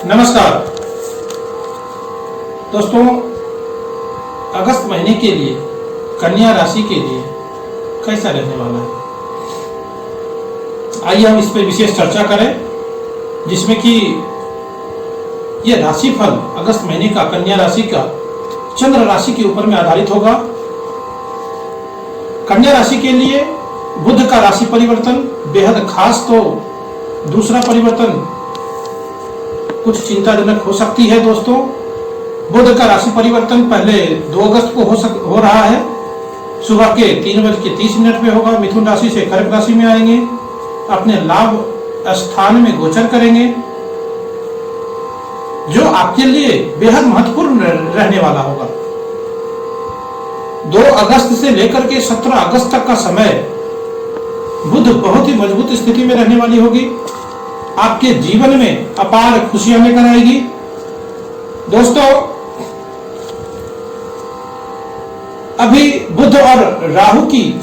नमस्कार दोस्तों, अगस्त महीने के लिए कन्या राशि के लिए कैसा रहने वाला है, आइए हम इस पर विशेष चर्चा करें, जिसमें कि यह राशिफल अगस्त महीने का कन्या राशि का चंद्र राशि के ऊपर में आधारित होगा। कन्या राशि के लिए बुध का राशि परिवर्तन बेहद खास, तो दूसरा परिवर्तन कुछ चिंताजनक हो सकती है। दोस्तों, बुध का राशि परिवर्तन पहले 2 अगस्त को हो रहा है। सुबह के 3:30 पे होगा। मिथुन राशि से कर्क राशि में आएंगे, अपने लाभ स्थान में गोचर करेंगे, जो आपके लिए बेहद महत्वपूर्ण रहने वाला होगा। 2 अगस्त से लेकर के 17 अगस्त तक का समय बुध बहुत ही मजबूत स्थिति में रहने वाली होगी। आपके जीवन में अपार खुशियां लेकर आएगी। दोस्तों, अभी बुध और राहु की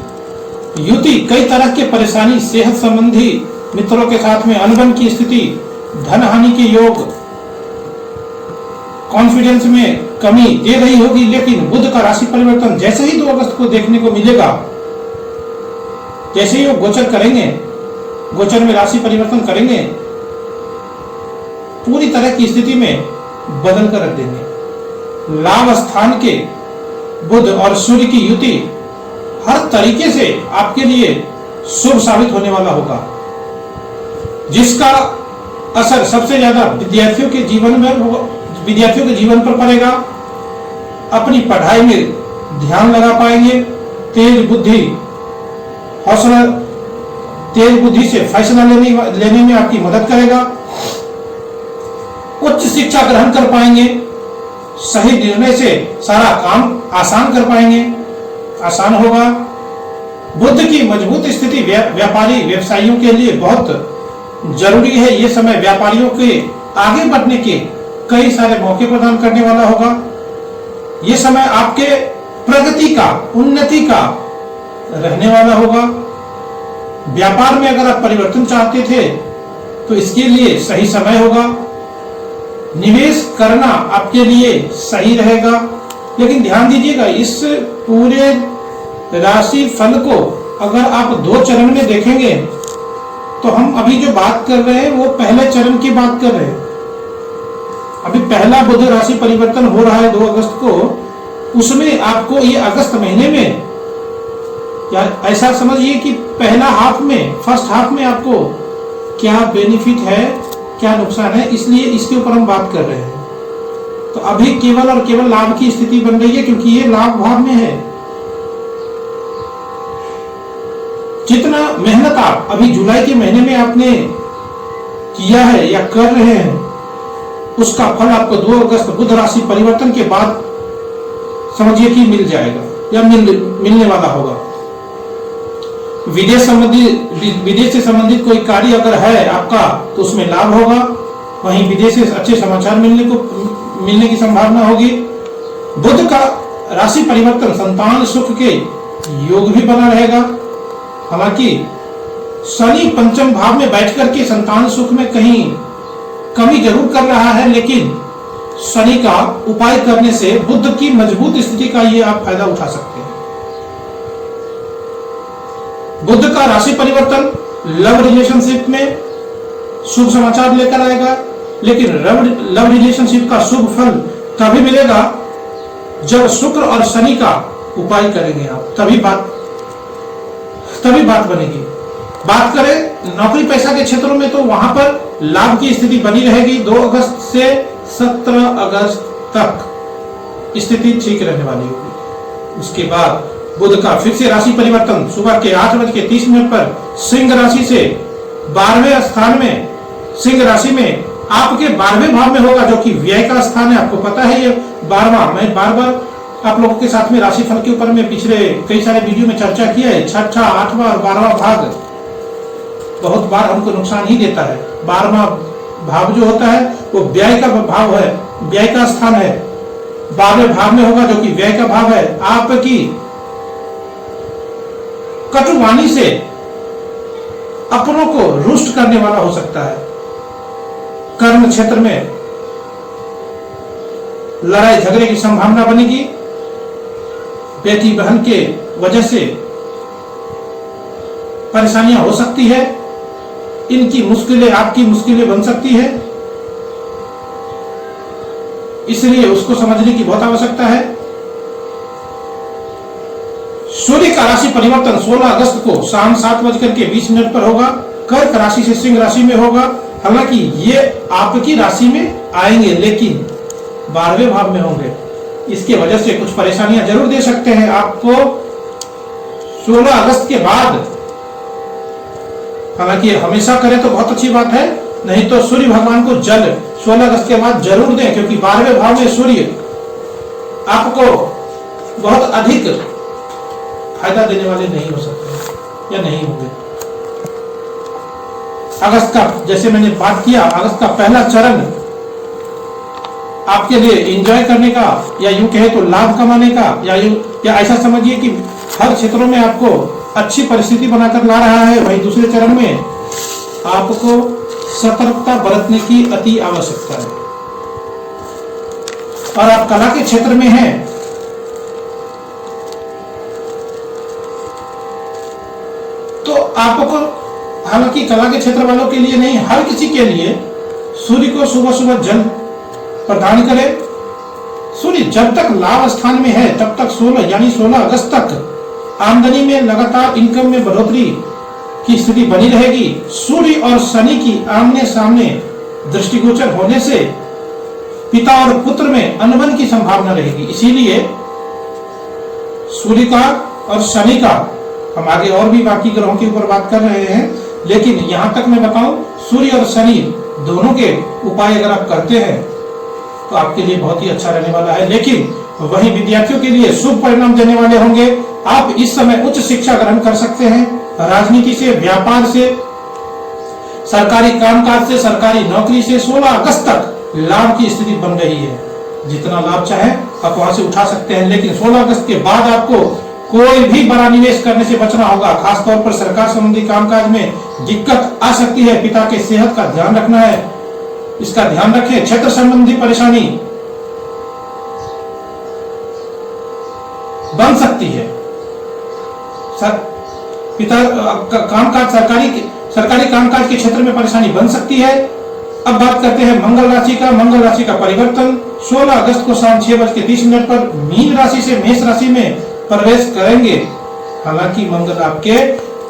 युति कई तरह के परेशानी, सेहत संबंधी, मित्रों के साथ में अनबन की स्थिति, धन हानि के योग, कॉन्फिडेंस में कमी दे रही होगी। लेकिन बुध का राशि परिवर्तन जैसे ही 2 अगस्त को देखने को मिलेगा, जैसे ही वो गोचर करेंगे, गोचर में राशि परिवर्तन करेंगे, पूरी तरह की स्थिति में बदल कर रख देंगे। लाभ स्थान के बुध और सूर्य की युति हर तरीके से आपके लिए शुभ साबित होने वाला होगा, जिसका असर सबसे ज्यादा विद्यार्थियों के जीवन पर पड़ेगा। अपनी पढ़ाई में ध्यान लगा पाएंगे। तेज बुद्धि से फैसला लेने में आपकी मदद करेगा। उच्च शिक्षा ग्रहण कर पाएंगे। सही निर्णय से सारा काम आसान कर पाएंगे, आसान होगा। बुध की मजबूत स्थिति व्यापारी व्यवसायियों के लिए बहुत जरूरी है। ये समय व्यापारियों के आगे बढ़ने के कई सारे मौके प्रदान करने वाला होगा। ये समय आपके प्रगति का, उन्नति का रहने वाला होगा। व्यापार में अगर आप परिवर्तन चाहते थे तो इसके लिए सही समय होगा। निवेश करना आपके लिए सही रहेगा। लेकिन ध्यान दीजिएगा, इस पूरे राशि फल को अगर आप 2 चरण में देखेंगे तो हम अभी जो बात कर रहे हैं वो पहले चरण की बात कर रहे हैं। अभी पहला बुध राशि परिवर्तन हो रहा है 2 अगस्त को, उसमें आपको ये अगस्त महीने में, या ऐसा समझिए कि पहला हाफ में, फर्स्ट हाफ में आपको क्या बेनिफिट है, क्या नुकसान है, इसलिए इसके ऊपर हम बात कर रहे हैं। तो अभी केवल और केवल लाभ की स्थिति बन रही है, क्योंकि ये लाभ भाव में है। जितना मेहनत आप अभी जुलाई के महीने में आपने किया है या कर रहे हैं, उसका फल आपको 2 अगस्त बुध राशि परिवर्तन के बाद समझिए कि मिल जाएगा या मिलने वाला होगा। विदेश से संबंधित कोई कार्य अगर है आपका तो उसमें लाभ होगा। वहीं विदेश से अच्छे समाचार मिलने की संभावना होगी। बुध का राशि परिवर्तन संतान सुख के योग भी बना रहेगा। हालांकि शनि पंचम भाव में बैठ करके संतान सुख में कहीं कमी जरूर कर रहा है, लेकिन शनि का उपाय करने से बुध की मजबूत स्थिति का ये आप फायदा उठा सकते हैं। बुध का राशि परिवर्तन लव रिलेशनशिप में शुभ समाचार लेकर आएगा। लेकिन लव रिलेशनशिप का शुभ फल तभी मिलेगा जब शुक्र और शनि का उपाय करेंगे आप, तभी बात बनेगी। बात करें नौकरी पेशा के क्षेत्रों में, तो वहां पर लाभ की स्थिति बनी रहेगी। 2 अगस्त से 17 अगस्त तक स्थिति ठीक रहने वाली होगी। उसके बाद बुध का फिर से राशि परिवर्तन सुबह के 8:30 पर सिंह राशि से 12वें स्थान में, सिंह राशि में आपके 12वें भाव में होगा, जो कि व्यय का स्थान है। आपको पता है ये 12वां, मैं बार आप लोगों के साथ में राशिफल के ऊपर में पिछले कई सारे वीडियो में चर्चा किया है। 6ठा, 8वां और 12वां भाग बहुत बार हमको नुकसान ही देता है। 12वां भाव जो होता है वो व्यय का भाव है, व्यय का स्थान है। 12वें भाव में होगा जो कि व्यय का भाव है। आपकी कटुवाणी से अपनों को रुष्ट करने वाला हो सकता है। कर्म क्षेत्र में लड़ाई झगड़े की संभावना बनेगी, बेटी बहन के वजह से परेशानियां हो सकती है, इनकी मुश्किलें आपकी मुश्किलें बन सकती है, इसलिए उसको समझने की बहुत आवश्यकता है। सूर्य का राशि परिवर्तन 16 अगस्त को शाम 7:20 पर होगा। कर्क राशि से सिंह राशि में होगा। हालांकि ये आपकी राशि में आएंगे लेकिन 12वें भाव में होंगे, इसके वजह से कुछ परेशानियां जरूर दे सकते हैं आपको 16 अगस्त के बाद। हालांकि हमेशा करें तो बहुत अच्छी बात है, नहीं तो सूर्य भगवान को जल 16 अगस्त के बाद जरूर दें, क्योंकि 12वें भाव में सूर्य आपको बहुत अधिक फायदा देने वाले नहीं हो सकते या नहीं होंगे। अगस्त का, जैसे मैंने बात किया, अगस्त का पहला चरण आपके लिए एंजॉय करने का या यूं कहे तो लाभ कमाने का, या ऐसा समझिए कि हर क्षेत्रों में आपको अच्छी परिस्थिति बनाकर ला रहा है। वहीं दूसरे चरण में आपको सतर्कता बरतने की अति आवश्यकता है। और आप कला के क्षेत्र में हैं तो आपको, हालांकि कला के क्षेत्र वालों के लिए नहीं, हर किसी के लिए सूर्य को सुबह सुबह जल प्रदान करें। सूर्य जब तक लाभ स्थान में है तब तक 16 अगस्त तक आमदनी में लगातार इनकम में बढ़ोतरी की स्थिति बनी रहेगी। सूर्य और शनि की आमने सामने दृष्टिगोचर होने से पिता और पुत्र में अनबन की संभावना रहेगी। इसीलिए सूर्य का और शनि का, हम आगे और भी बाकी ग्रहों के ऊपर बात कर रहे हैं, लेकिन यहां तक मैं बताऊं, सूर्य और शनि दोनों के उपाय अगर आप करते हैं तो आपके लिए बहुत ही अच्छा रहने वाला है। लेकिन वही विद्यार्थियों के लिए शुभ परिणाम देने वाले होंगे। आप इस समय उच्च शिक्षा ग्रहण कर सकते हैं, राजनीति से, व्यापार से, सरकारी कामकाज से, सरकारी नौकरी से 16 अगस्त तक लाभ की स्थिति बन रही है। जितना लाभ चाहे आप वहां से उठा सकते हैं, लेकिन 16 अगस्त के बाद आपको कोई भी बड़ा निवेश करने से बचना होगा। खासतौर पर सरकार संबंधी कामकाज में दिक्कत आ सकती है। पिता के सेहत का ध्यान रखना है, इसका ध्यान रखें। क्षेत्र संबंधी परेशानी बन सकती है। पिता कामकाज, सरकारी कामकाज के क्षेत्र में परेशानी बन सकती है। अब बात करते हैं मंगल राशि का। मंगल राशि का परिवर्तन 16 अगस्त को शाम 6:30 पर मीन राशि से मेष राशि में प्रवेश करेंगे। हालांकि मंगल आपके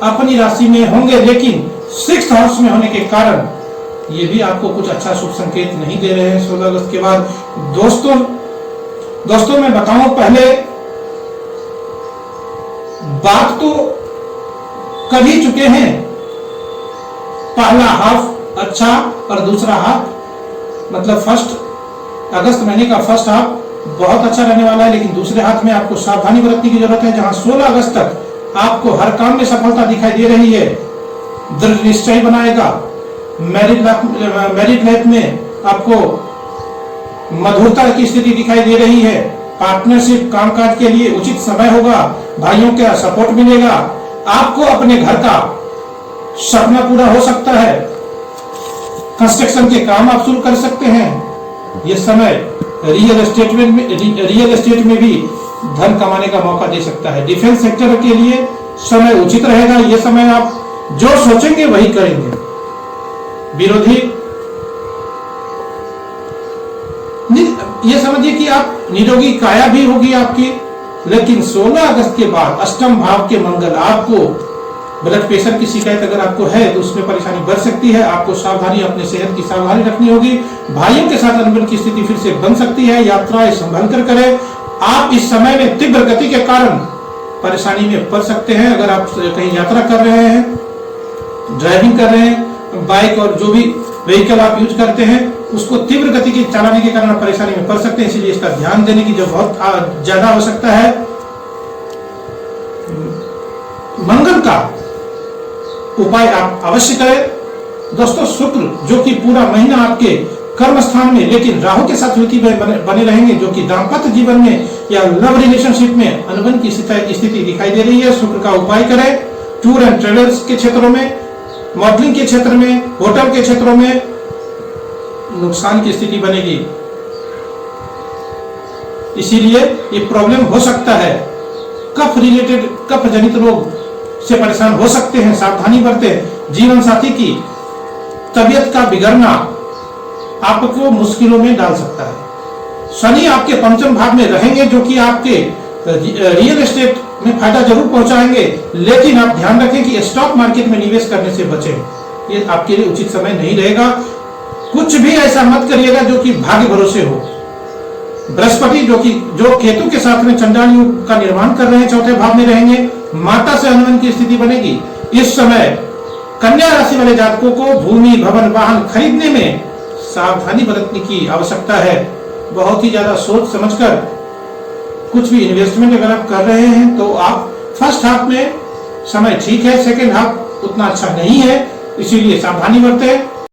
अपनी राशि में होंगे, लेकिन 6th हाउस में होने के कारण ये भी आपको कुछ अच्छा शुभ संकेत नहीं दे रहे हैं 16 अगस्त के बाद। दोस्तों मैं बताऊं, पहले बात तो कर ही चुके हैं। पहला हाफ अच्छा और दूसरा हाफ, मतलब अगस्त महीने का फर्स्ट हाफ बहुत अच्छा रहने वाला है, लेकिन दूसरे हाथ में आपको सावधानी बरतने की जरूरत है। जहां 16 अगस्त तक आपको हर काम में सफलता दिखाई दे रही है, दृढ़ निश्चय बनाएगा। मैरिड लाइफ में आपको मधुरता की स्थिति दिखाई दे रही है। पार्टनरशिप कामकाज के लिए उचित समय होगा, भाइयों का सपोर्ट मिलेगा। आपको अपने घर का सपना पूरा हो सकता है। कंस्ट्रक्शन के काम आप शुरू कर सकते हैं। यह समय रियल एस्टेट में भी धन कमाने का मौका दे सकता है। डिफेंस सेक्टर के लिए समय उचित रहेगा। यह समय आप जो सोचेंगे वही करेंगे। विरोधी, ये समझिए कि आप निरोगी काया भी होगी आपकी, लेकिन 16 अगस्त के बाद अष्टम भाव के मंगल आपको ब्लड प्रेशर की शिकायत अगर आपको है तो उसमें परेशानी बढ़ सकती है। आपको सावधानी, अपने सेहत की सावधानी रखनी होगी। भाइयों के साथ अनबन की स्थिति फिर से बन सकती है। यात्राएं संभल कर करें। आप इस समय में तीव्र गति के कारण परेशानी में पड़ सकते हैं। अगर आप कहीं यात्रा कर रहे हैं, ड्राइविंग कर रहे हैं, बाइक और जो भी व्हीकल आप यूज करते हैं, उसको तीव्र गति के चलाने के कारण परेशानी में पड़ सकते हैं। इसलिए इसका ध्यान देने की जो बहुत ज्यादा आवश्यकता है। मंगल का उपाय आप अवश्य करें। दोस्तों, शुक्र जो कि पूरा महीना आपके कर्म स्थान में, लेकिन राहु के साथ युति में बने रहेंगे, जो कि दाम्पत्य जीवन में या लव रिलेशनशिप में अनबन की स्थिति दिखाई दे रही है। शुक्र का उपाय करें। टूर एंड ट्रेवल्स के क्षेत्रों में, मॉडलिंग के क्षेत्र में, होटल के क्षेत्रों में नुकसान की स्थिति बनेगी। इसीलिए ये प्रॉब्लम हो सकता है। कफ जनित रोग से परेशान हो सकते हैं, सावधानी बरतें। जीवन साथी की तबियत का बिगड़ना आपको मुश्किलों में डाल सकता है। शनि आपके पंचम भाव में रहेंगे, जो कि आपके रियल एस्टेट में फायदा जरूर पहुंचाएंगे, लेकिन आप ध्यान रखें कि स्टॉक मार्केट में निवेश करने से बचें। ये आपके लिए उचित समय नहीं रहेगा। कुछ भी ऐसा मत करिएगा जो कि भाग्य भरोसे हो। बृहस्पति जो केतु के साथ में चंडाल योग का निर्माण कर रहे हैं, चौथे भाव में रहेंगे। माता से अनबन की स्थिति बनेगी। इस समय कन्या राशि वाले जातकों को भूमि, भवन, वाहन खरीदने में सावधानी बरतने की आवश्यकता है। बहुत ही ज्यादा सोच समझकर कुछ भी इन्वेस्टमेंट अगर आप कर रहे हैं तो आप फर्स्ट हाफ में समय ठीक है, सेकेंड हाफ उतना अच्छा नहीं है, इसीलिए सावधानी बरतें।